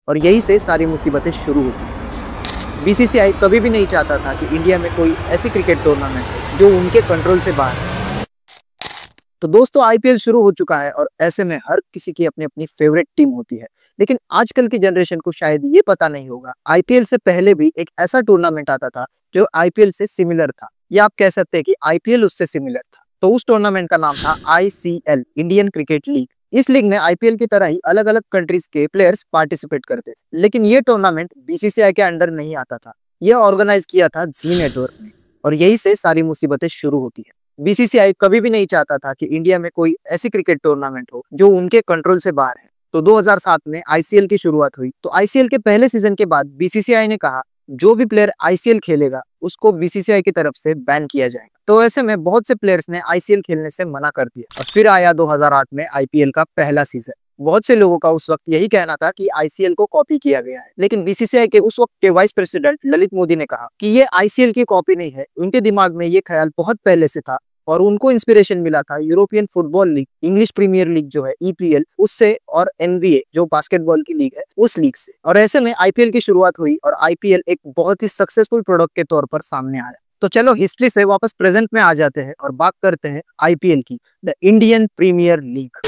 और यही से सारी मुसीबतें शुरू होती हैं। बीसीसीआई कभी भी नहीं चाहता था कि इंडिया में कोई ऐसी क्रिकेट टूर्नामेंट हो जो उनके कंट्रोल से बाहर है। तो दोस्तों आईपीएल शुरू हो चुका है और ऐसे में हर किसी की अपनी अपनी फेवरेट टीम होती है। लेकिन आजकल की जनरेशन को शायद ये पता नहीं होगा, आईपीएल से पहले भी एक ऐसा टूर्नामेंट आता था जो आईपीएल से सिमिलर था, या आप कह सकते हैं कि आईपीएल उससे सिमिलर था। तो उस टूर्नामेंट का नाम था आईसीएल, इंडियन क्रिकेट लीग। इस लीग में आईपीएल की तरह ही अलग अलग कंट्रीज के प्लेयर्स पार्टिसिपेट करते थे, लेकिन ये टूर्नामेंट बीसीसीआई के अंडर नहीं आता था। यह ऑर्गेनाइज किया था जी नेटवर्क ने, और यही से सारी मुसीबतें शुरू होती है। बीसीसीआई कभी भी नहीं चाहता था कि इंडिया में कोई ऐसी क्रिकेट टूर्नामेंट हो जो उनके कंट्रोल से बाहर है। तो 2007 में आईसीएल की शुरुआत हुई। तो आईसीएल के पहले सीजन के बाद बीसीसीआई ने कहा जो भी प्लेयर आईसीएल खेलेगा उसको बीसीसीआई की तरफ से बैन किया जाएगा। तो ऐसे में बहुत से प्लेयर्स ने आईसीएल खेलने से मना कर दिया। और फिर आया 2008 में आईपीएल का पहला सीजन। बहुत से लोगों का उस वक्त यही कहना था कि आईसीएल को कॉपी किया गया है, लेकिन बीसीसीआई के उस वक्त के वाइस प्रेसिडेंट ललित मोदी ने कहा कि ये आईसीएल की कॉपी नहीं है। उनके दिमाग में ये ख्याल बहुत पहले से था और उनको इंस्पिरेशन मिला था European football league, English premier league जो है ईपीएल, उससे, और एनबीए जो बास्केटबॉल की लीग है उस लीग से। और ऐसे में आईपीएल की शुरुआत हुई और आईपीएल एक बहुत ही सक्सेसफुल प्रोडक्ट के तौर पर सामने आया। तो चलो हिस्ट्री से वापस प्रेजेंट में आ जाते हैं और बात करते हैं आईपीएल की, the Indian premier league.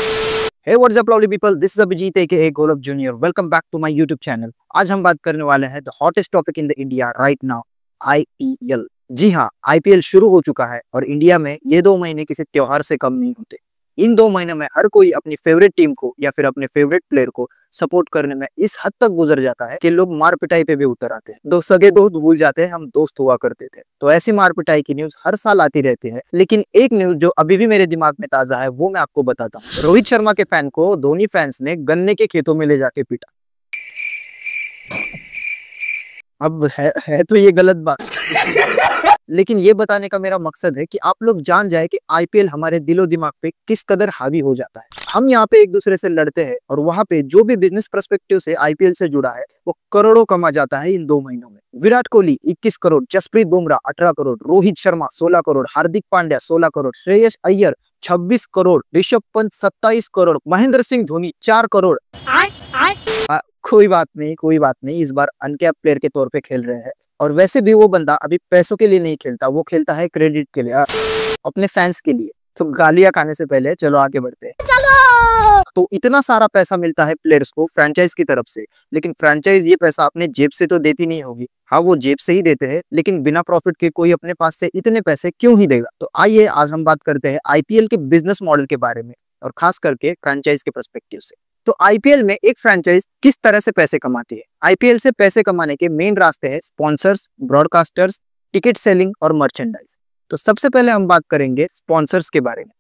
Hey, what's up lovely people? This is Abhijit aka Golub Junior. Welcome back to my YouTube channel. आज हम बात करने वाले हैं the hottest topic in the India right now, IPL. जी हाँ, IPL शुरू हो चुका है और इंडिया में ये 2 महीने किसी त्योहार से कम नहीं होते। इन 2 महीने में हर कोई अपनी फेवरेट टीम को या फिर अपने फेवरेट प्लेयर को सपोर्ट करने में इस हद तक गुजर जाता है कि लोग मार पिटाई पे भी उतर आते हैं। दो सगे दोस्त भूल जाते हैं हम दोस्त हुआ करते थे। तो ऐसी मार पिटाई की न्यूज हर साल आती रहती है, लेकिन एक न्यूज जो अभी भी मेरे दिमाग में ताजा है वो मैं आपको बताता हूँ। रोहित शर्मा के फैन को धोनी फैंस ने गन्ने के खेतों में ले जाके पीटा। अब है तो ये गलत बात लेकिन ये बताने का मेरा मकसद है कि आप लोग जान जाए कि आईपीएल हमारे दिलो दिमाग पे किस कदर हावी हो जाता है। हम यहाँ पे एक दूसरे से लड़ते हैं और वहाँ पे जो भी बिजनेस पर्सपेक्टिव से आईपीएल से जुड़ा है वो करोड़ों कमा जाता है इन 2 महीनों में। विराट कोहली 21 करोड़, जसप्रीत बुमराह 18 करोड़, रोहित शर्मा 16 करोड़, हार्दिक पांड्या 16 करोड़, श्रेयस अय्यर 26 करोड़, ऋषभ पंत 27 करोड़, महेंद्र सिंह धोनी 4 करोड़। कोई बात नहीं, इस बार अनकैप प्लेयर के तौर पे खेल रहे हैं। और वैसे भी वो बंदा अभी पैसों के लिए नहीं खेलता, वो खेलता है क्रेडिट के लिए, अपने फैंस के लिए। तो गालियां खाने से पहले चलो आगे बढ़ते हैं। तो इतना सारा पैसा मिलता है प्लेयर्स को फ्रेंचाइज की तरफ से, लेकिन फ्रेंचाइज ये पैसा अपने जेब से तो देती नहीं होगी। हाँ, वो जेब से ही देते हैं, लेकिन बिना प्रॉफिट के कोई अपने पास से इतने पैसे क्यों ही देगा। तो आइए आज हम बात करते हैं आईपीएल के बिजनेस मॉडल के बारे में, और खास करके फ्रेंचाइज के पर्सपेक्टिव से। तो आईपीएल में एक फ्रेंचाइज किस तरह से पैसे कमाती है। आईपीएल से पैसे कमाने के मेन रास्ते हैं स्पॉन्सर्स, ब्रॉडकास्टर्स, टिकट सेलिंग और मर्चेंडाइज। तो सबसे पहले हम बात करेंगे स्पॉन्सर्स के बारे में।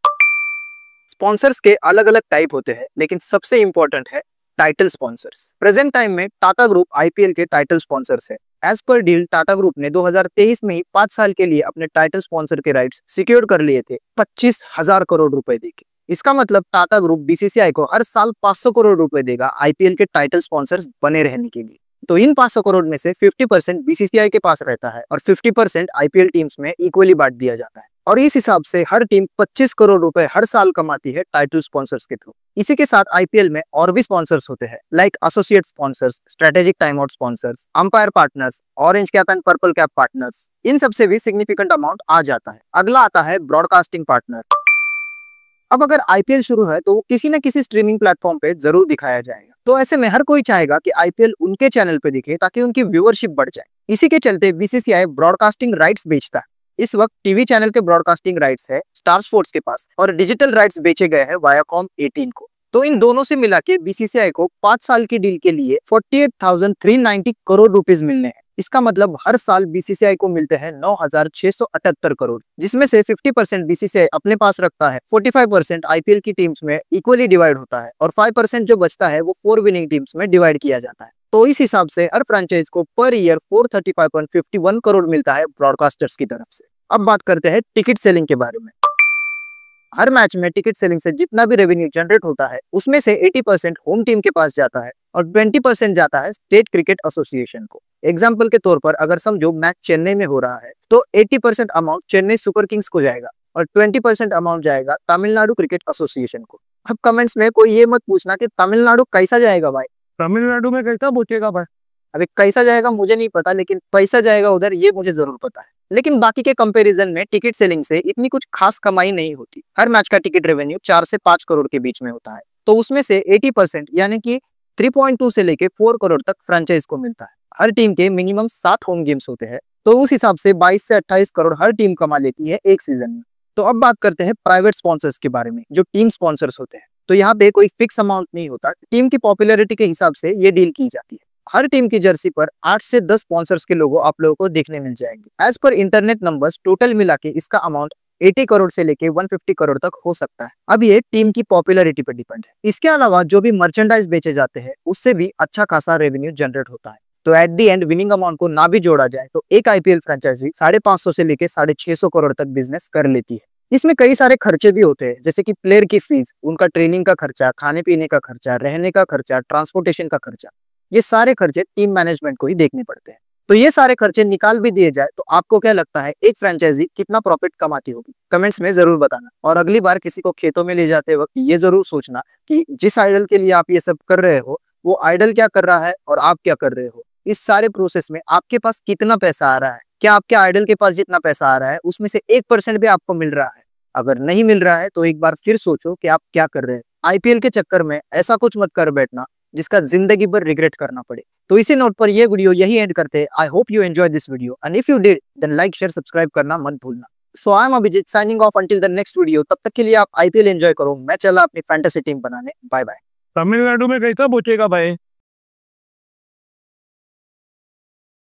स्पॉन्सर्स के अलग अलग टाइप होते हैं, लेकिन सबसे इंपॉर्टेंट है टाइटल स्पॉन्सर्स। प्रेजेंट टाइम में टाटा ग्रुप आईपीएल के टाइटल स्पॉन्सर्स है। एज पर डील टाटा ग्रुप ने 2023 में ही 5 साल के लिए अपने टाइटल स्पॉन्सर के राइट्स सिक्योर कर लिए थे 25,000 करोड़ रुपए देके। इसका मतलब टाटा ग्रुप बीसीसीआई को हर साल 500 करोड़ रुपए देगा आईपीएल के टाइटल स्पॉन्सर्स बने रहने के लिए। तो इन 500 करोड़ में से 50% बीसीसीआई के पास रहता है और 50% आईपीएल टीम्स में इक्वली बांट दिया जाता है। और इस हिसाब से हर टीम 25 करोड़ रुपए हर साल कमाती है टाइटल स्पॉन्सर्स के थ्रू। इसी के साथ आईपीएल में और भी स्पॉन्सर्स होते हैं, like associate sponsors, strategic time out sponsors, umpire partners, orange cap and purple cap partners. इन सबसे भी सिग्निफिकेंट अमाउंट आ जाता है। अगला आता है ब्रॉडकास्टिंग पार्टनर। अब अगर आईपीएल शुरू है तो किसी न किसी स्ट्रीमिंग प्लेटफॉर्म पे जरूर दिखाया जाएगा। तो ऐसे में हर कोई चाहेगा कि आईपीएल उनके चैनल पे दिखे ताकि उनकी व्यूअरशिप बढ़ जाए। इसी के चलते बीसीसीआई ब्रॉडकास्टिंग राइट्स बेचता है। इस वक्त टीवी चैनल के ब्रॉडकास्टिंग राइट्स है स्टार स्पोर्ट्स के पास और डिजिटल राइट्स बेचे गए हैं वायाकॉम 18 को। तो इन दोनों से मिला के बीसीसीआई को 5 साल की डील के लिए 48,390 करोड़ रुपीस मिलने हैं। इसका मतलब हर साल बीसीसीआई को मिलते हैं 9,678 करोड़, जिसमें से 50% बीसीसीआई अपने पास रखता है, 45% आईपीएल की टीम्स में इक्वली डिवाइड होता है और 5% जो बचता है वो 4 विनिंग टीम्स में डिवाइड किया जाता है। तो इस हिसाब से हर फ्रेंचाइज को पर ईयर 435.51 करोड़ मिलता है ब्रॉडकास्टर्स की तरफ से। अब बात करते हैं टिकट सेलिंग के बारे में। हर मैच में टिकट सेलिंग से जितना भी रेवेन्यू जनरेट होता है उसमें से 80% होम टीम के पास जाता है और 20% जाता है स्टेट क्रिकेट एसोसिएशन को। एग्जाम्पल के तौर पर अगर समझो मैच चेन्नई में हो रहा है तो 80% अमाउंट चेन्नई सुपर किंग्स को जाएगा और 20% अमाउंट जाएगा तमिलनाडु क्रिकेट एसोसिएशन को। अब कमेंट्स में कोई ये मत पूछना कि तमिलनाडु कैसा जाएगा भाई, तमिलनाडु में कैसा पहुंचेगा भाई? अभी कैसा जाएगा मुझे नहीं पता, लेकिन पैसा जाएगा उधर ये मुझे जरूर पता है। लेकिन बाकी के कंपैरिजन में टिकट सेलिंग से इतनी कुछ खास कमाई नहीं होती। हर मैच का टिकट रेवेन्यू 4 से 5 करोड़ के बीच में होता है, तो उसमें से 80% यानी कि 3.2 से लेके 4 करोड़ तक फ्रेंचाइज को मिलता है। हर टीम के मिनिमम 7 होम गेम्स होते हैं, तो उस हिसाब से 22 से 28 करोड़ हर टीम कमा लेती है एक सीजन में। तो अब बात करते हैं प्राइवेट स्पॉन्सर्स के बारे में, जो टीम स्पॉन्सर्स होते हैं। तो यहाँ पे कोई फिक्स अमाउंट नहीं होता, टीम की पॉपुलैरिटी के हिसाब से ये डील की जाती है। हर टीम की जर्सी पर 8 से 10 स्पॉन्सर्स के लोगो आप लोगों को देखने मिल जाएंगे। As per internet numbers total मिला के इसका अमाउंट 80 करोड़ से लेके 150 करोड़ तक हो सकता है। अब ये टीम की पॉपुलैरिटी पर डिपेंड है। इसके अलावा जो भी मर्चेंडाइज बेचे जाते हैं उससे भी अच्छा खासा रेवेन्यू जनरेट होता है। तो at the and winning amount को ना भी जोड़ा जाए तो एक आईपीएल फ्रेंचाइजी 550 से लेके 650 करोड़ तक बिजनेस कर लेती है। इसमें कई सारे खर्चे भी होते हैं, जैसे कि प्लेयर की फीस, उनका ट्रेनिंग का खर्चा, खाने पीने का खर्चा, रहने का खर्चा, ट्रांसपोर्टेशन का खर्चा। ये सारे खर्चे टीम मैनेजमेंट को ही देखने पड़ते हैं। तो ये सारे खर्चे निकाल भी दिए जाए तो आपको क्या लगता है एक फ्रेंचाइजी कितना प्रॉफिट कमाती होगी? कमेंट्स में जरूर बताना। और अगली बार किसी को खेतों में ले जाते वक्त ये जरूर सोचना कि जिस आइडल के लिए आप ये सब कर रहे हो वो आइडल क्या कर रहा है और आप क्या कर रहे हो। इस सारे प्रोसेस में आपके पास कितना पैसा आ रहा है, क्या आपके आइडल के पास जितना पैसा आ रहा है उसमें से 1% भी आपको मिल रहा है? अगर नहीं मिल रहा है तो एक बार फिर सोचो कि आप क्या कर रहे हैं। आईपीएल के चक्कर में ऐसा कुछ मत कर बैठना जिसका जिंदगी भर रिग्रेट करना पड़े। तो इसी नोट पर ये वीडियो यही एंड करते हैं। I hope you enjoy this video and if you did then like share subscribe करना मत भूलना। So I am Abhijeet signing off until the next video. तब तक के लिए आप आईपीएल एंजॉय करो, मैं चला अपनी फैंटेसी टीम बनाने। Bye bye. तमिलनाडु में कैसा पहुंचेगा भाई?